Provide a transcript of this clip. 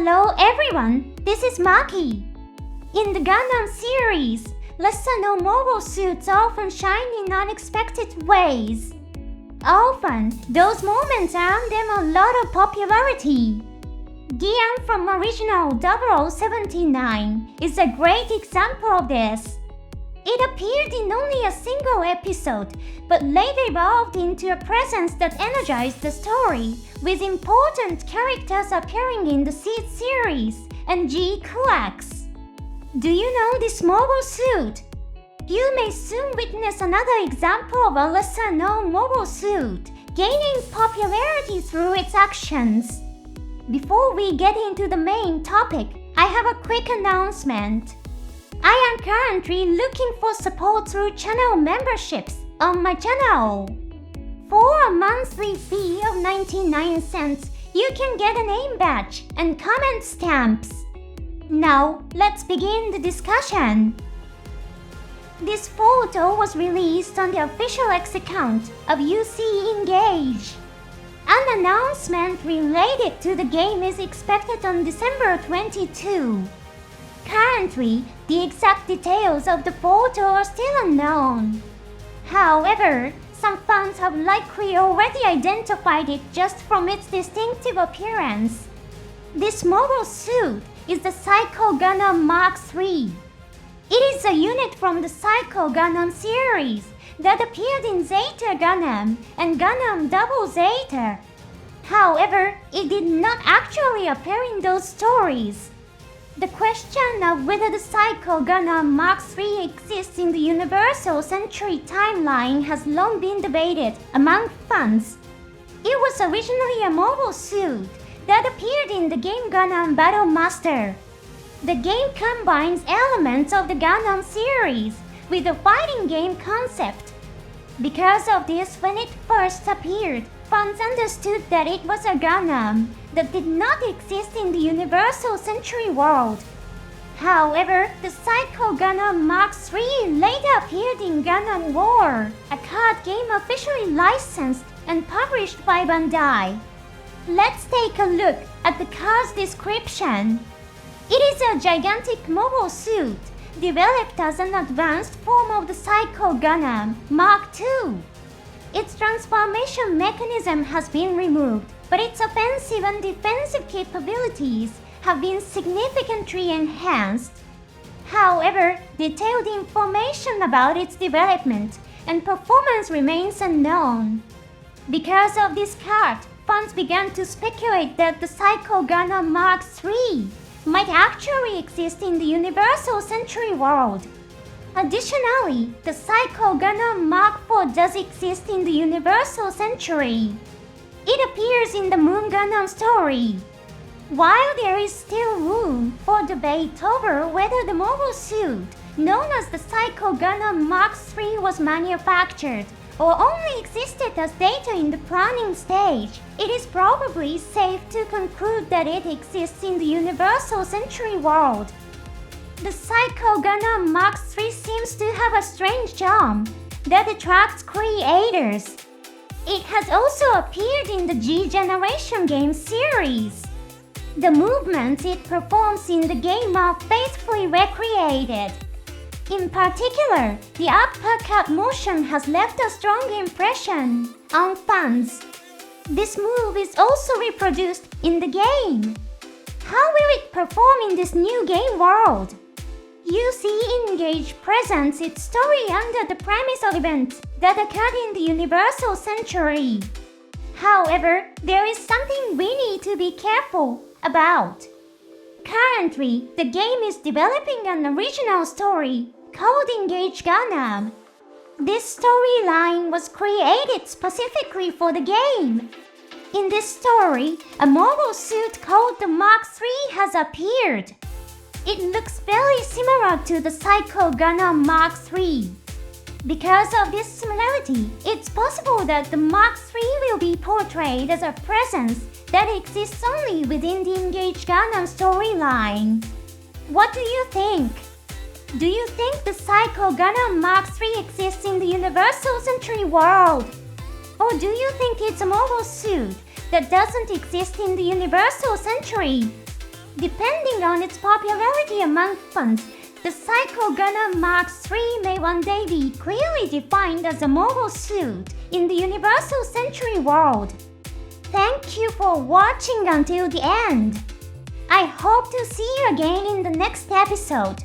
Hello everyone, this is Maki. In the Gundam series, lesser known mobile suits often shine in unexpected ways. Often, those moments earn them a lot of popularity. Gian from original 0079 is a great example of this. It appeared in only a single episode, but later evolved into a presence that energized the story, with important characters appearing in the Seed series and G Coax. Do you know this mobile suit? You may soon witness another example of a lesser-known mobile suit, gaining popularity through its actions. Before we get into the main topic, I have a quick announcement. I am currently looking for support through channel memberships on my channel. For a monthly fee of 99 cents, you can get a name badge and comment stamps. Now, let's begin the discussion. This photo was released on the official X account of UC Engage. An announcement related to the game is expected on December 22. Currently, the exact details of the photo are still unknown. However, some fans have likely already identified it just from its distinctive appearance. This mobile suit is the Psycho Gundam Mark III. It is a unit from the Psycho Gundam series that appeared in Zeta Gundam and Gundam Double Zeta. However, it did not actually appear in those stories. The question of whether the Psycho Gundam Mark III exists in the Universal Century timeline has long been debated among fans. It was originally a mobile suit that appeared in the game Gundam Battle Master. The game combines elements of the Gundam series with the fighting game concept. Because of this, when it first appeared, fans understood that it was a Gundam that did not exist in the Universal Century world. However, the Psycho Gundam Mark III later appeared in Gundam War, a card game officially licensed and published by Bandai. Let's take a look at the card's description. It is a gigantic mobile suit, developed as an advanced form of the Psycho Gundam Mark II. Its transformation mechanism has been removed, but its offensive and defensive capabilities have been significantly enhanced. However, detailed information about its development and performance remains unknown. Because of this card, fans began to speculate that the Psycho Gundam Mark III might actually exist in the Universal Century world. Additionally, the Psycho Gundam Mark IV does exist in the Universal Century. It appears in the Moon Gundam story. While there is still room for debate over whether the mobile suit, known as the Psycho Gundam Mark III, was manufactured or only existed as data in the planning stage, it is probably safe to conclude that it exists in the Universal Century world. The Psycho Gundam Mark III seems to have a strange charm that attracts creators. It has also appeared in the G Generation game series. The movements it performs in the game are faithfully recreated. In particular, the uppercut motion has left a strong impression on fans. This move is also reproduced in the game. How will it perform in this new game world? UC Engage presents its story under the premise of events that occurred in the Universal Century. However, there is something we need to be careful about. Currently, the game is developing an original story called Engage Gundam. This storyline was created specifically for the game. In this story, a mobile suit called the Mark III has appeared. It looks very similar to the Psycho Gundam Mark III. Because of this similarity, it's possible that the Mark III will be portrayed as a presence that exists only within the Engage Gundam storyline. What do you think? Do you think the Psycho Gundam Mark III exists in the Universal Century world? Or do you think it's a mobile suit that doesn't exist in the Universal Century? Depending on its popularity among fans, the Psycho Gundam Mark III may one day be clearly defined as a mobile suit in the Universal Century world. Thank you for watching until the end. I hope to see you again in the next episode.